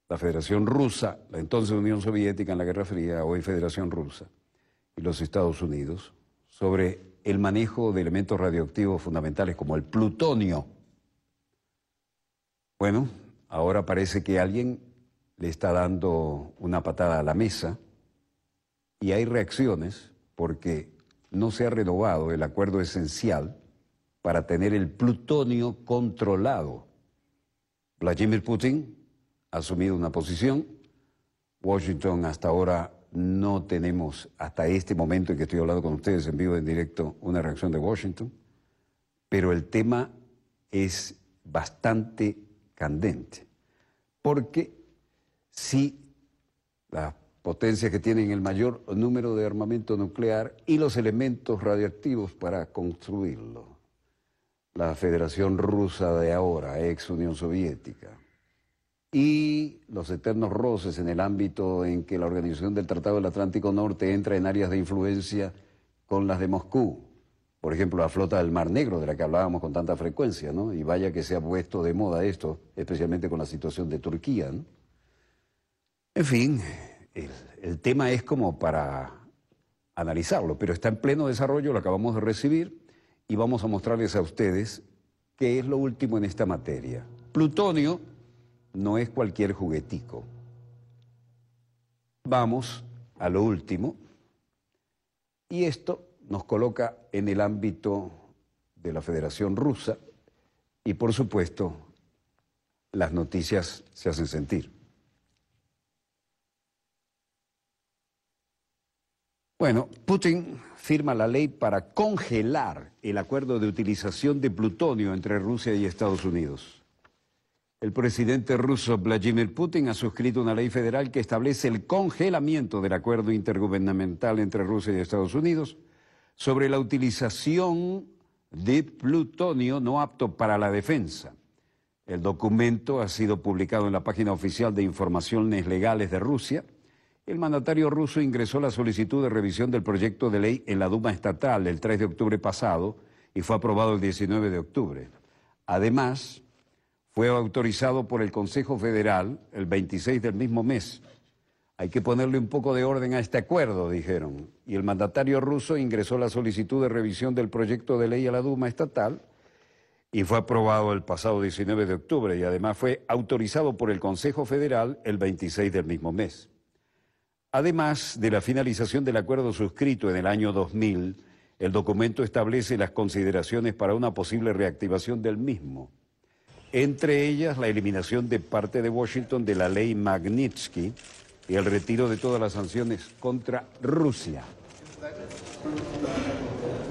la Federación Rusa, la entonces Unión Soviética en la Guerra Fría, hoy Federación Rusa, y los Estados Unidos, sobre el manejo de elementos radioactivos fundamentales como el plutonio. Bueno, ahora parece que alguien le está dando una patada a la mesa y hay reacciones porque no se ha renovado el acuerdo esencial para tener el plutonio controlado. Vladimir Putin ha asumido una posición. Washington hasta ahora no tenemos, hasta este momento en que estoy hablando con ustedes en vivo, en directo, una reacción de Washington. Pero el tema es bastante candente. Porque si las potencias que tienen el mayor número de armamento nuclear y los elementos radioactivos para construirlo, la Federación Rusa de ahora, ex Unión Soviética, y los eternos roces en el ámbito en que la Organización del Tratado del Atlántico Norte entra en áreas de influencia con las de Moscú, por ejemplo, la flota del Mar Negro, de la que hablábamos con tanta frecuencia, ¿no? Y vaya que se ha puesto de moda esto, especialmente con la situación de Turquía, ¿no? En fin, el tema es como para analizarlo, pero está en pleno desarrollo, lo acabamos de recibir y vamos a mostrarles a ustedes qué es lo último en esta materia. Plutonio no es cualquier juguetico. Vamos a lo último y esto nos coloca en el ámbito de la Federación Rusa y, por supuesto, las noticias se hacen sentir. Bueno, Putin firma la ley para congelar el acuerdo de utilización de plutonio entre Rusia y Estados Unidos. El presidente ruso Vladimir Putin ha suscrito una ley federal que establece el congelamiento del acuerdo intergubernamental entre Rusia y Estados Unidos sobre la utilización de plutonio no apto para la defensa. El documento ha sido publicado en la página oficial de Informaciones Legales de Rusia. El mandatario ruso ingresó la solicitud de revisión del proyecto de ley en la Duma estatal el 3 de octubre pasado y fue aprobado el 19 de octubre. Además, fue autorizado por el Consejo Federal el 26 del mismo mes. Hay que ponerle un poco de orden a este acuerdo, dijeron. Y el mandatario ruso ingresó la solicitud de revisión del proyecto de ley a la Duma estatal y fue aprobado el pasado 19 de octubre y además fue autorizado por el Consejo Federal el 26 del mismo mes. Además de la finalización del acuerdo suscrito en el año 2000, el documento establece las consideraciones para una posible reactivación del mismo. Entre ellas, la eliminación de parte de Washington de la ley Magnitsky y el retiro de todas las sanciones contra Rusia.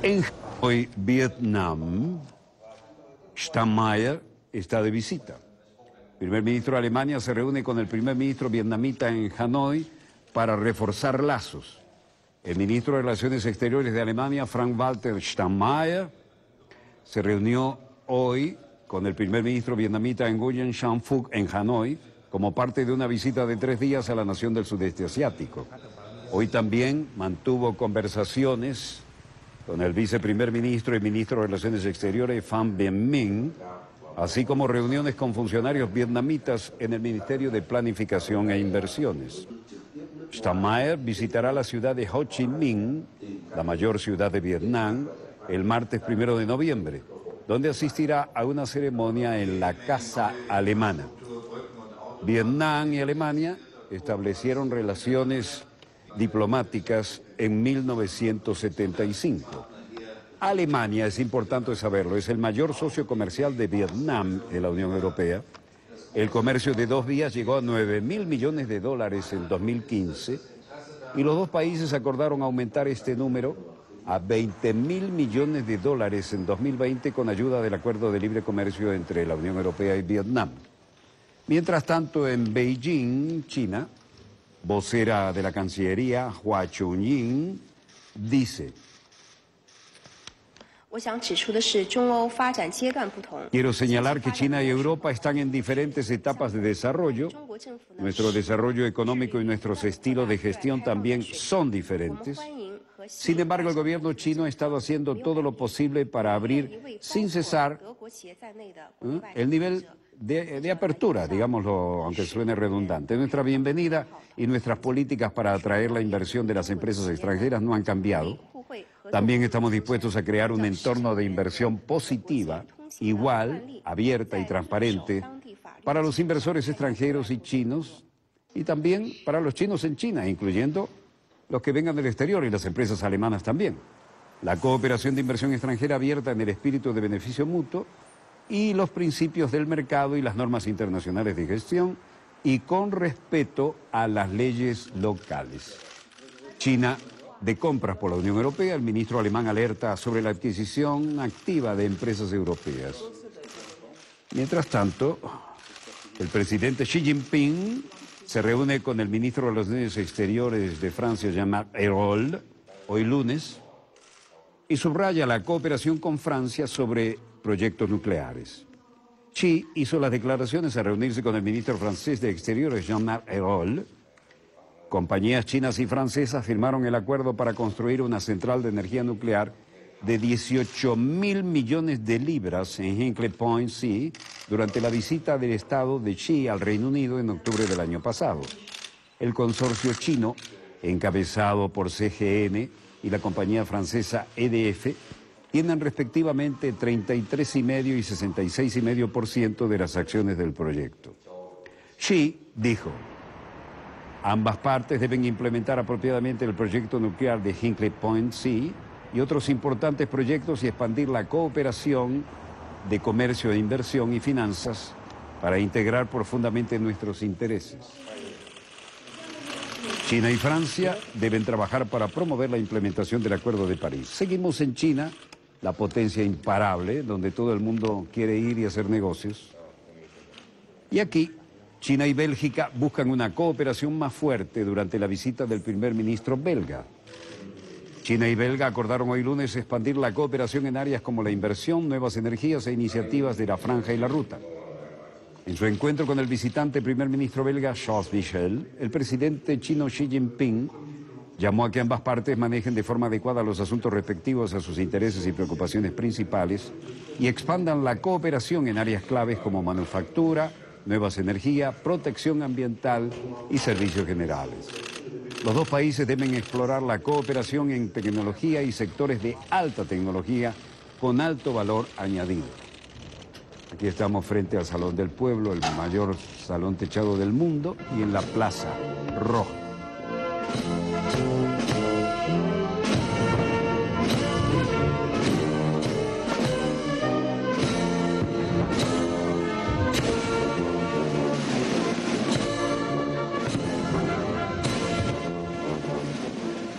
En Hanoi, Vietnam, Steinmeier está de visita. El primer ministro de Alemania se reúne con el primer ministro vietnamita en Hanoi para reforzar lazos. El ministro de Relaciones Exteriores de Alemania, Frank-Walter Steinmeier, se reunió hoy con el primer ministro vietnamita Nguyen Xuan Phuc en Hanoi, como parte de una visita de 3 días a la nación del sudeste asiático. Hoy también mantuvo conversaciones con el viceprimer ministro y ministro de Relaciones Exteriores Pham Binh Minh, así como reuniones con funcionarios vietnamitas en el Ministerio de Planificación e Inversiones. Steinmeier visitará la ciudad de Ho Chi Minh, la mayor ciudad de Vietnam, el martes 1 de noviembre, donde asistirá a una ceremonia en la Casa Alemana. Vietnam y Alemania establecieron relaciones diplomáticas en 1975. Alemania, es importante saberlo, es el mayor socio comercial de Vietnam en la Unión Europea. El comercio de 2 vías llegó a $9.000 millones en 2015 y los dos países acordaron aumentar este número a $20.000 millones en 2020 con ayuda del Acuerdo de Libre Comercio entre la Unión Europea y Vietnam. Mientras tanto, en Beijing, China, vocera de la Cancillería, Hua Chunying, dice: quiero señalar que China y Europa están en diferentes etapas de desarrollo. Nuestro desarrollo económico y nuestros estilos de gestión también son diferentes. Sin embargo, el gobierno chino ha estado haciendo todo lo posible para abrir sin cesar el nivel de apertura, digámoslo, aunque suene redundante. Nuestra bienvenida y nuestras políticas para atraer la inversión de las empresas extranjeras no han cambiado. También estamos dispuestos a crear un entorno de inversión positiva, igual, abierta y transparente para los inversores extranjeros y chinos, y también para los chinos en China, incluyendo los que vengan del exterior y las empresas alemanas también. La cooperación de inversión extranjera abierta en el espíritu de beneficio mutuo y los principios del mercado y las normas internacionales de gestión y con respeto a las leyes locales. China de compras por la Unión Europea, el ministro alemán alerta sobre la adquisición activa de empresas europeas. Mientras tanto, el presidente Xi Jinping se reúne con el ministro de Relaciones Exteriores de Francia, Jean-Marc Ayrault, hoy lunes, y subraya la cooperación con Francia sobre proyectos nucleares. Xi hizo las declaraciones al reunirse con el ministro francés de Exteriores, Jean-Marc Ayrault. Compañías chinas y francesas firmaron el acuerdo para construir una central de energía nuclear de 18.000 millones de libras en Hinkley Point C durante la visita del Estado de Xi al Reino Unido en octubre del año pasado. El consorcio chino, encabezado por CGN y la compañía francesa EDF, tienen respectivamente 33,5% y 66,5% de las acciones del proyecto. Xi dijo: ambas partes deben implementar apropiadamente el proyecto nuclear de Hinkley Point C y otros importantes proyectos y expandir la cooperación de comercio e inversión y finanzas para integrar profundamente nuestros intereses. China y Francia deben trabajar para promover la implementación del Acuerdo de París. Seguimos en China, la potencia imparable, donde todo el mundo quiere ir y hacer negocios. Y aquí, China y Bélgica buscan una cooperación más fuerte durante la visita del primer ministro belga. China y Bélgica acordaron hoy lunes expandir la cooperación en áreas como la inversión, nuevas energías e iniciativas de la Franja y la Ruta. En su encuentro con el visitante primer ministro belga Charles Michel, el presidente chino Xi Jinping llamó a que ambas partes manejen de forma adecuada los asuntos respectivos a sus intereses y preocupaciones principales y expandan la cooperación en áreas claves como manufactura, nuevas energías, protección ambiental y servicios generales. Los dos países deben explorar la cooperación en tecnología y sectores de alta tecnología con alto valor añadido. Aquí estamos frente al Salón del Pueblo, el mayor salón techado del mundo, y en la Plaza Roja.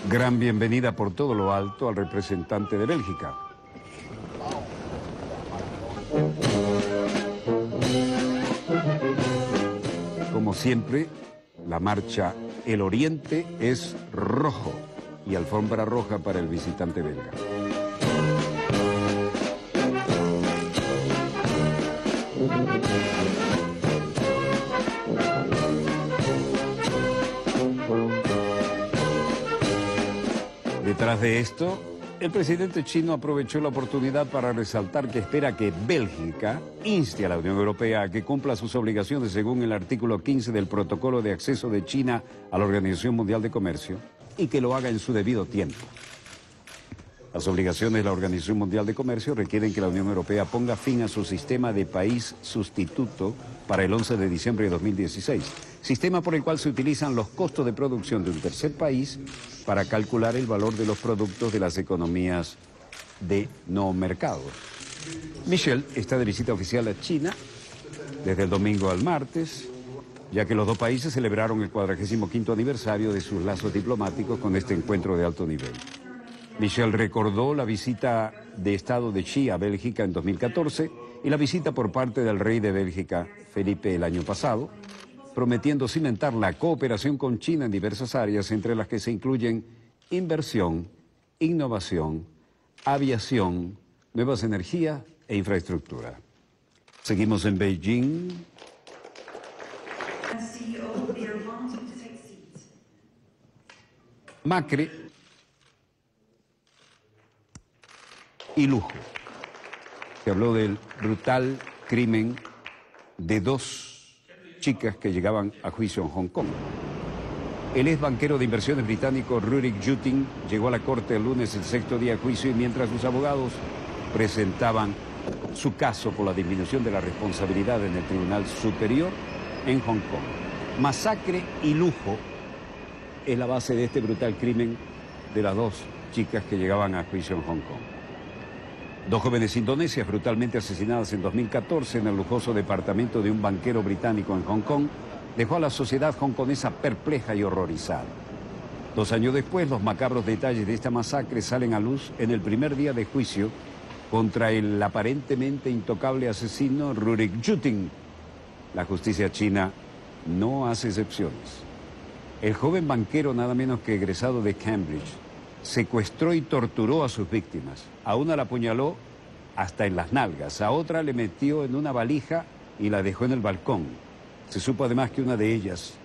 Gran bienvenida por todo lo alto al representante de Bélgica. Como siempre, la marcha El Oriente es rojo y alfombra roja para el visitante belga. Detrás de esto, el presidente chino aprovechó la oportunidad para resaltar que espera que Bélgica inste a la Unión Europea a que cumpla sus obligaciones según el artículo 15 del Protocolo de Acceso de China a la Organización Mundial de Comercio y que lo haga en su debido tiempo. Las obligaciones de la Organización Mundial de Comercio requieren que la Unión Europea ponga fin a su sistema de país sustituto para el 11 de diciembre de 2016, sistema por el cual se utilizan los costos de producción de un tercer país para calcular el valor de los productos de las economías de no mercado. Michel está de visita oficial a China desde el domingo al martes, ya que los dos países celebraron el 45º aniversario de sus lazos diplomáticos con este encuentro de alto nivel. Michel recordó la visita de Estado de Xi a Bélgica en 2014 y la visita por parte del rey de Bélgica, Felipe, el año pasado, prometiendo cimentar la cooperación con China en diversas áreas, entre las que se incluyen inversión, innovación, aviación, nuevas energías e infraestructura. Seguimos en Beijing. Macri y lujo. Se habló del brutal crimen de dos chicas que llegaban a juicio en Hong Kong. El ex banquero de inversiones británico Rurik Juting llegó a la corte el lunes, el 6º día de juicio, y mientras sus abogados presentaban su caso por la disminución de la responsabilidad en el Tribunal Superior en Hong Kong. Masacre y lujo es la base de este brutal crimen de las dos chicas que llegaban a juicio en Hong Kong. Dos jóvenes indonesias brutalmente asesinadas en 2014 en el lujoso departamento de un banquero británico en Hong Kong dejó a la sociedad hongkonesa perpleja y horrorizada. 2 años después, los macabros detalles de esta masacre salen a luz en el primer día de juicio contra el aparentemente intocable asesino Rurik Juting. La justicia china no hace excepciones. El joven banquero, nada menos que egresado de Cambridge, secuestró y torturó a sus víctimas. A una la apuñaló hasta en las nalgas, a otra le metió en una valija y la dejó en el balcón. Se supo además que una de ellas,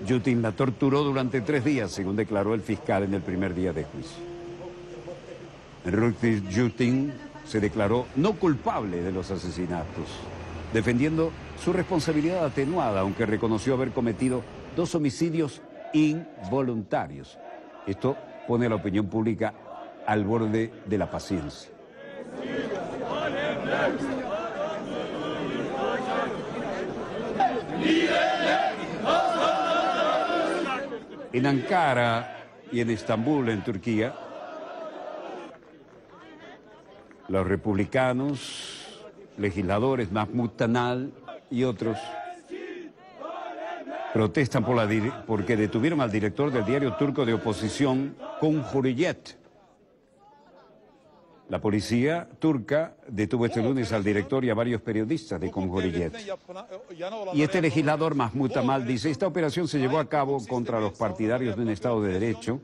Juting, la torturó durante 3 días, según declaró el fiscal en el primer día de juicio. Rurik Juting se declaró no culpable de los asesinatos, defendiendo su responsabilidad atenuada, aunque reconoció haber cometido 2 homicidios involuntarios. Esto pone a la opinión pública al borde de la paciencia. En Ankara y en Estambul, en Turquía, los republicanos, legisladores, Mahmut Tanal y otros, protestan porque detuvieron al director del diario turco de oposición, Cumhuriyet. La policía turca detuvo este lunes al director y a varios periodistas de Cumhuriyet. Y este legislador, Mahmut Tanal, dice: esta operación se llevó a cabo contra los partidarios de un Estado de Derecho,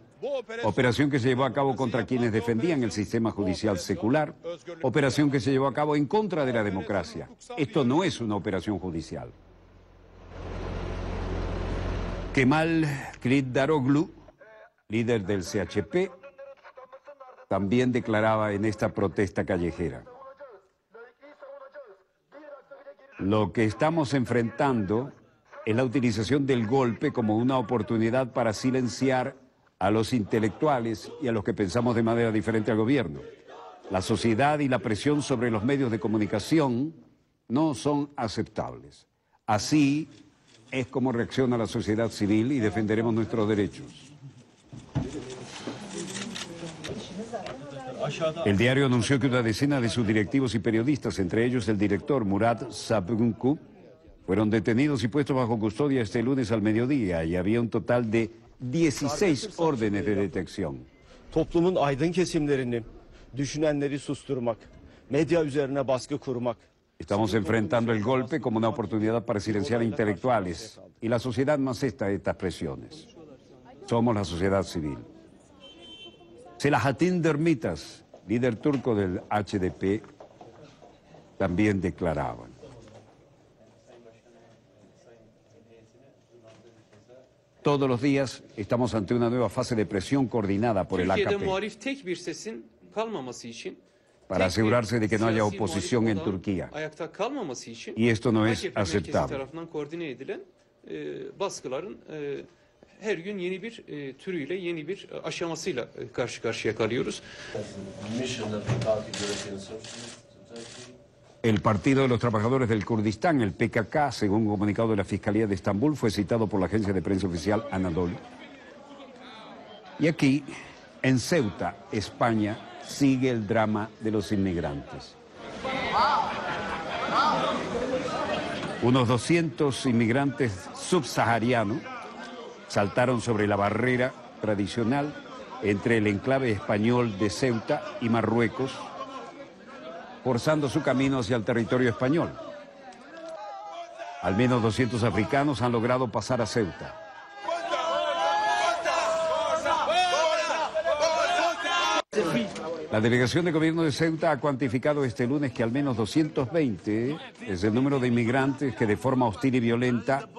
operación que se llevó a cabo contra quienes defendían el sistema judicial secular, operación que se llevó a cabo en contra de la democracia. Esto no es una operación judicial. Kemal Kılıçdaroğlu, líder del CHP, también declaraba en esta protesta callejera: lo que estamos enfrentando es la utilización del golpe como una oportunidad para silenciar a los intelectuales y a los que pensamos de manera diferente al gobierno. La sociedad y la presión sobre los medios de comunicación no son aceptables. Así es como reacciona la sociedad civil y defenderemos nuestros derechos. El diario anunció que una decena de sus directivos y periodistas, entre ellos el director Murat Sabuncu, fueron detenidos y puestos bajo custodia este lunes al mediodía, y había un total de 16 órdenes de detención. Toplumun aydın kesimlerini, düşünenleri susturmak, medya üzerine baskı kurmak. Estamos enfrentando el golpe como una oportunidad para silenciar a intelectuales, y la sociedad no acepta estas presiones. Somos la sociedad civil. Selahattin Demirtas, líder turco del HDP, también declaraban: Todos los días estamos ante una nueva fase de presión coordinada por el Türkiye'de AKP muhalif tek bir sesin kalmaması için, para asegurarse de que no haya siyasi oposición en muhalif olan Turquía. ayakta kalmaması için Y esto no es AKP merkezi aceptable. tarafından koordine edilen baskıların her gün yeni bir türüyle, yeni bir aşamasıyla karşı karşıya kalıyoruz. El Partido de los Trabajadores del Kurdistán, el PKK, según un comunicado de la Fiscalía de Estambul, fue citado por la agencia de prensa oficial Anadolu. Y aquí, en Ceuta, España, sigue el drama de los inmigrantes. Unos 200 inmigrantes subsaharianos saltaron sobre la barrera tradicional entre el enclave español de Ceuta y Marruecos, forzando su camino hacia el territorio español. Al menos 200 africanos han logrado pasar a Ceuta. La delegación de gobierno de Ceuta ha cuantificado este lunes que al menos 220 es el número de inmigrantes que de forma hostil y violenta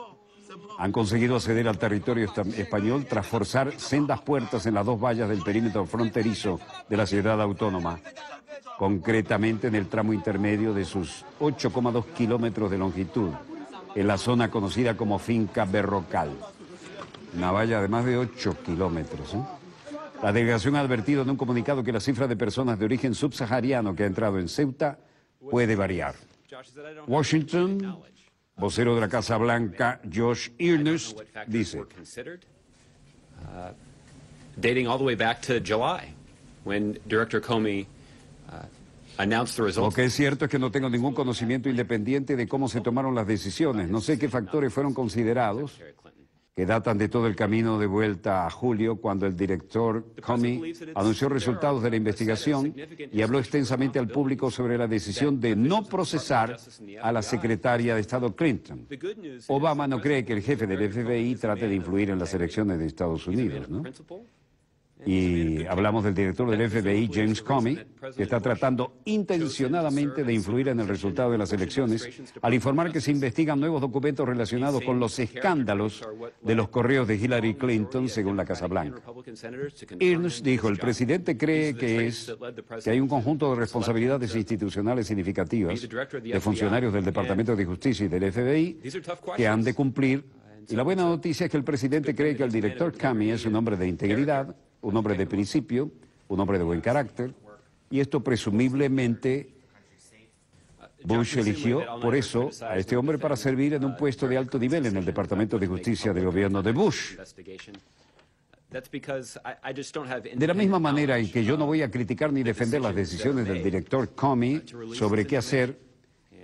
han conseguido acceder al territorio español tras forzar sendas puertas en las dos vallas del perímetro fronterizo de la ciudad autónoma, concretamente en el tramo intermedio de sus 8,2 kilómetros de longitud, en la zona conocida como Finca Berrocal. Una valla de más de 8 kilómetros. La delegación ha advertido en un comunicado que la cifra de personas de origen subsahariano que ha entrado en Ceuta puede variar. Washington, vocero de la Casa Blanca, Josh Earnest, dice: dating all the way back to July, when Director Comey announced the Lo results. que es cierto es que no tengo ningún conocimiento independiente de cómo se tomaron las decisiones. No sé qué factores fueron considerados, que datan de todo el camino de vuelta a julio, cuando el director Comey anunció resultados de la investigación y habló extensamente al público sobre la decisión de no procesar a la secretaria de Estado Clinton. Obama no cree que el jefe del FBI trate de influir en las elecciones de Estados Unidos, ¿no? Y hablamos del director del FBI, James Comey, que está tratando intencionadamente de influir en el resultado de las elecciones al informar que se investigan nuevos documentos relacionados con los escándalos de los correos de Hillary Clinton, según la Casa Blanca. Earnest dijo: el presidente cree que hay un conjunto de responsabilidades institucionales significativas de funcionarios del Departamento de Justicia y del FBI que han de cumplir. Y la buena noticia es que el presidente cree que el director Comey es un hombre de integridad, un hombre de principio, un hombre de buen carácter, y esto presumiblemente Bush eligió por eso a este hombre para servir en un puesto de alto nivel en el Departamento de Justicia del gobierno de Bush. De la misma manera en que yo no voy a criticar ni defender las decisiones del director Comey sobre qué hacer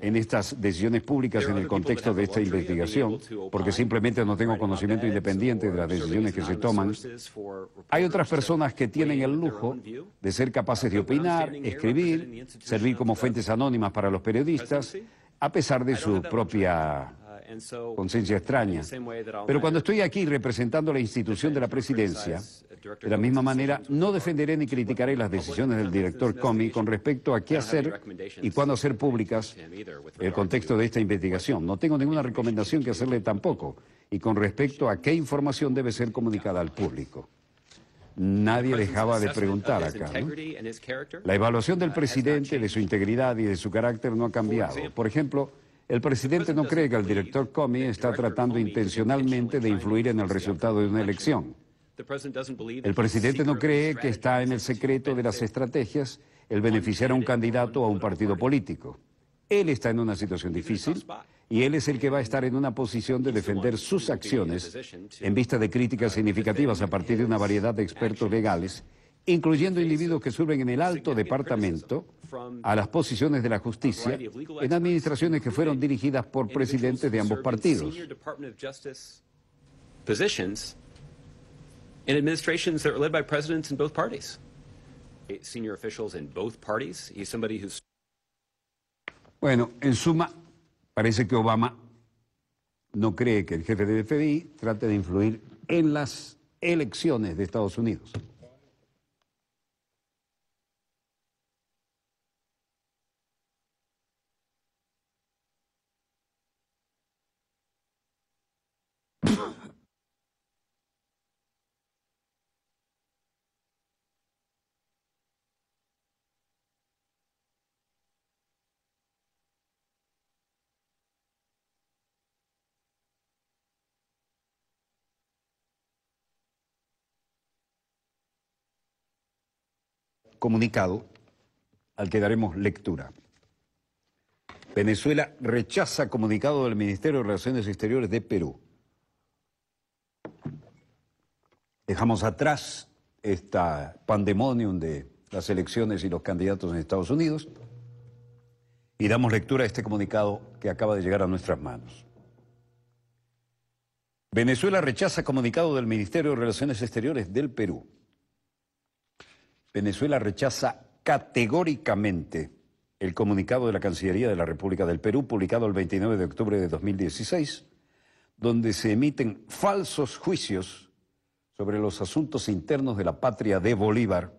en estas decisiones públicas en el contexto de esta investigación, porque simplemente no tengo conocimiento independiente de las decisiones que se toman, hay otras personas que tienen el lujo de ser capaces de opinar, escribir, servir como fuentes anónimas para los periodistas, a pesar de su propia conciencia extraña. Pero cuando estoy aquí representando la institución de la presidencia, de la misma manera no defenderé ni criticaré las decisiones del director Comey con respecto a qué hacer y cuándo hacer públicas el contexto de esta investigación. No tengo ninguna recomendación que hacerle tampoco, y con respecto a qué información debe ser comunicada al público. Nadie dejaba de preguntar acá, ¿no? La evaluación del presidente, de su integridad y de su carácter no ha cambiado. Por ejemplo, el presidente no cree que el director Comey está tratando intencionalmente de influir en el resultado de una elección. El presidente no cree que está en el secreto de las estrategias el beneficiar a un candidato o a un partido político. Él está en una situación difícil y él es el que va a estar en una posición de defender sus acciones en vista de críticas significativas a partir de una variedad de expertos legales, incluyendo individuos que sirven en el alto departamento a las posiciones de la justicia en administraciones que fueron dirigidas por presidentes de ambos partidos. In administrations that were led by presidents in both parties. Senior officials in both parties. He's somebody who's... Bueno, en suma, parece que Obama no cree que el jefe del FBI trate de influir en las elecciones de Estados Unidos. comunicado al que daremos lectura. Venezuela rechaza comunicado del Ministerio de Relaciones Exteriores de Perú. Dejamos atrás esta pandemonium de las elecciones y los candidatos en Estados Unidos y damos lectura a este comunicado que acaba de llegar a nuestras manos. Venezuela rechaza comunicado del Ministerio de Relaciones Exteriores del Perú. Venezuela rechaza categóricamente el comunicado de la Cancillería de la República del Perú, publicado el 29 de octubre de 2016, donde se emiten falsos juicios sobre los asuntos internos de la patria de Bolívar,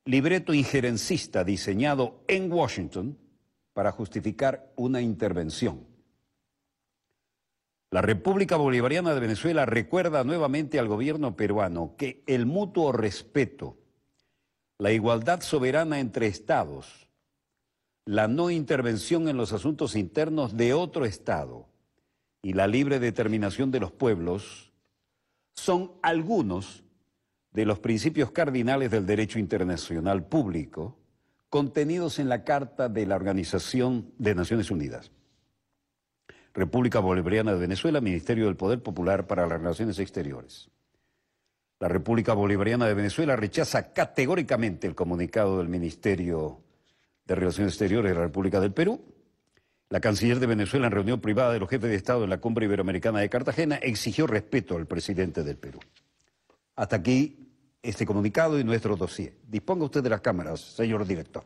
libreto injerencista diseñado en Washington para justificar una intervención. La República Bolivariana de Venezuela recuerda nuevamente al gobierno peruano que el mutuo respeto, la igualdad soberana entre estados, la no intervención en los asuntos internos de otro estado y la libre determinación de los pueblos son algunos de los principios cardinales del derecho internacional público contenidos en la Carta de la Organización de Naciones Unidas. República Bolivariana de Venezuela, Ministerio del Poder Popular para las Relaciones Exteriores. La República Bolivariana de Venezuela rechaza categóricamente el comunicado del Ministerio de Relaciones Exteriores de la República del Perú. La canciller de Venezuela, en reunión privada de los jefes de Estado en la Cumbre Iberoamericana de Cartagena, exigió respeto al presidente del Perú. Hasta aquí este comunicado y nuestro dossier. Disponga usted de las cámaras, señor director.